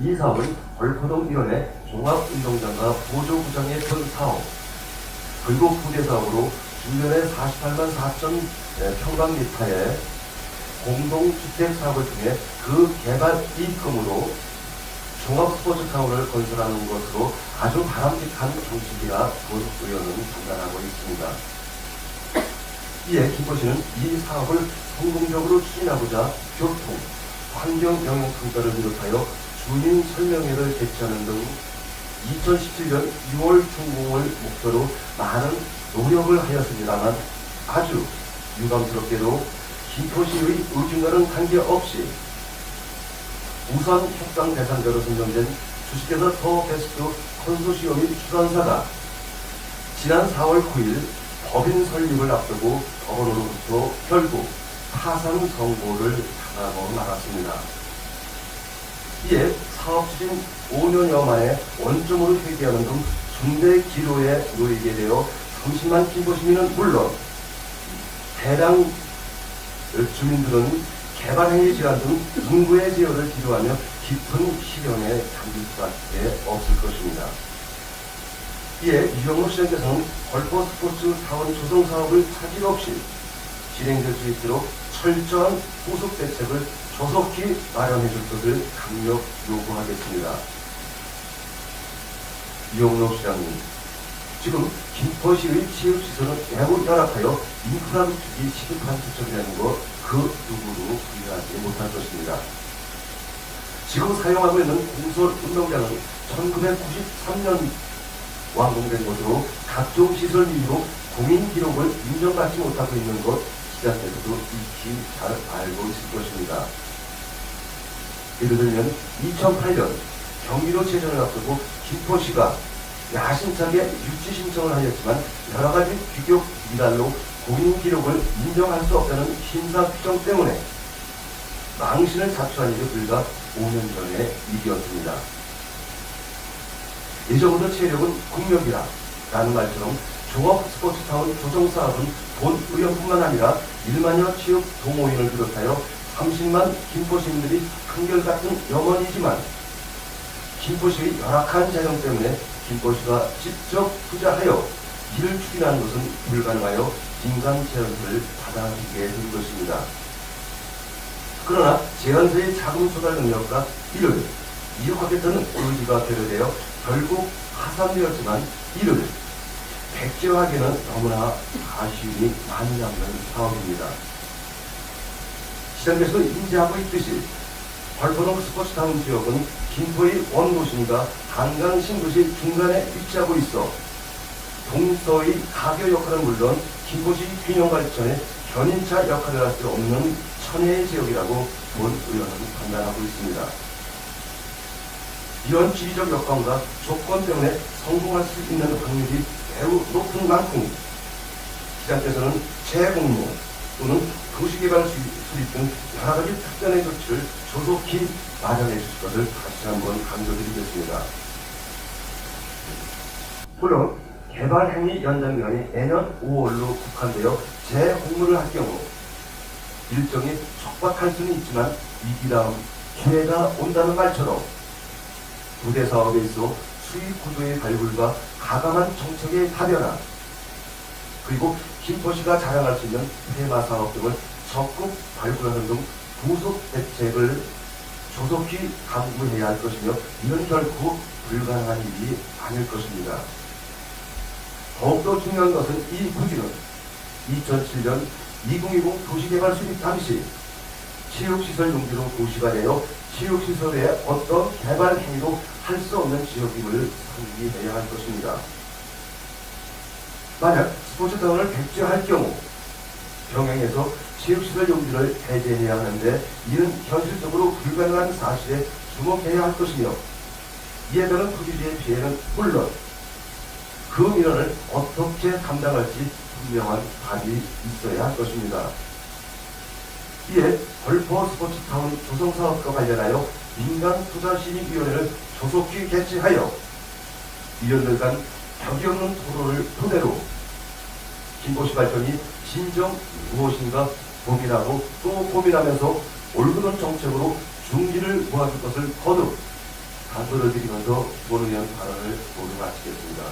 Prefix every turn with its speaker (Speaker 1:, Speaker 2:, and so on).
Speaker 1: 이 사업은 벌포동 일원의 종합운동장과 보조구장의 편 사업, 그리고 부대 사업으로 주변의 48만 4천 평방미터의 공동주택 사업을 통해 그 개발 이익금으로 종합스포츠타운을 건설하는 것으로 아주 바람직한 정책이라 본 의원은 판단하고 있습니다. 이에 김포시는 이 사업을 성공적으로 추진하고자 교통, 환경 영향 평가를 비롯하여 주민 설명회를 개최하는 등 2017년 6월 준공을 목표로 많은 노력을 하였습니다만 아주 유감스럽게도 김포시의 의중과는 관계없이 우선 협상 대상자로 선정된 주식회사 더 베스트 컨소시엄의 주관사가 지난 4월 9일 법인 설립을 앞두고 법원으로부터 결국 파산 선고를 당하고 말았습니다. 이에 사업 추진 5년여 만에 원점으로 회귀하는 등 중대 기로에 놓이게 되어 30만 김포시민은 물론 해당 주민들은 개발행위 제한 등 인구의 제어를 기도하며 깊은 시련에 잠길 수밖에 없을 것입니다. 이에 유영록 시장께서는 벌포 스포츠 타운 조성 사업을 차질 없이 진행될 수 있도록 철저한 후속 대책을 조속히 마련해 줄 것을 강력 요구하겠습니다. 유영록 시장님, 지금 김포시의 취업시설은 매우 열악하여 인프라 구축이 시급한 시점이라는 것 그 누구도 부인하지 못할 것입니다. 지금 사용하고 있는 공설 운동장은 1993년 완공된 것으로 각종 시설 이유로 공인 기록을 인정받지 못하고 있는 것 시장에서도 익히 잘 알고 있을 것입니다. 예를 들면 2008년 경기도 재정을 앞두고 김포시가 야심차게 유치 신청을 하였지만 여러가지 규격 미달로 공인 기록을 인정할 수 없다는 심사 규정 때문에 망신을 자초한 일이 불과 5년 전의 일이었습니다. 예전부터 체력은 국력이라 라는 말처럼 종합 스포츠타운 조성 사업은 본 의원뿐만 아니라 1만여 취업 동호인을 비롯하여 30만 김포시민들이 한결같은 염원이지만 김포시의 열악한 재정 때문에 김포시가 직접 투자하여 이를 추진하는 것은 불가능하여 민간 제안서를 받아들이게 된 것입니다. 그러나 제안서의 자금 조달 능력과 이를 이룩하겠다는 의지가 결여되어 결국 파산되었지만 이를 백지화하기는 너무나 아쉬움이 많이 남는 사업입니다. 시장께서 인지하고 있듯이 벌포동 스포츠타운 지역은 김포의 원도심과 한강 신도시 중간에 위치하고 있어 동서의 가교 역할은 물론 김포시 균형 발전의 견인차 역할을 할 수 없는 천혜의 지역이라고 본 의원은 판단하고 있습니다. 이런 지리적 여건과 조건 때문에 성공할 수 있는 확률이 매우 높은 만큼 시장께서는 재공모 또는 도시개발 수립 등 여러 가지 특단의 조치를 조속히 마련해 주실 것을 다시 한번 강조드리겠습니다. 물론 개발행위 연장기간이 내년 5월로 국한되어 재공모를 할 경우 일정이 촉박할 수는 있지만 위기 다음 기회가 온다는 말처럼 부대 사업에 있어 수익 구조의 발굴과 가감한 정책의 다변화 그리고 김포시가 자랑할 수 있는 테마 사업 등을 적극 발굴하는 등 후속 대책을 조속히 강구해야 할 것이며 이는 결코 불가능한 일이 아닐 것입니다. 더욱더 중요한 것은 이 부지는 2007년 2020 도시개발 수립 당시 체육시설 용지로 도시가 되어 체육시설의 어떤 개발 행위도 할 수 없는 지역임을 상기해야 할 것입니다. 만약 스포츠타운을 백지화할 경우 병행해서 체육시설 용지를 해제해야 하는데 이는 현실적으로 불가능한 사실에 주목해야 할 것이며 이에 따른 토지주의 피해는 물론 그 민원을 어떻게 감당할지 분명한 답이 있어야 할 것입니다. 이에 벌포 스포츠타운 조성사업과 관련하여 민간투자심의위원회를 조속히 개최하여 위원들 간 격이 없는 토론을 토대로 김포시 발전이 진정 무엇인가 고민하고 또 고민하면서 올바른 정책으로 중기를 모아줄 것을 거듭 당부를 드리면서 주원 의원 발언을 모두 마치겠습니다.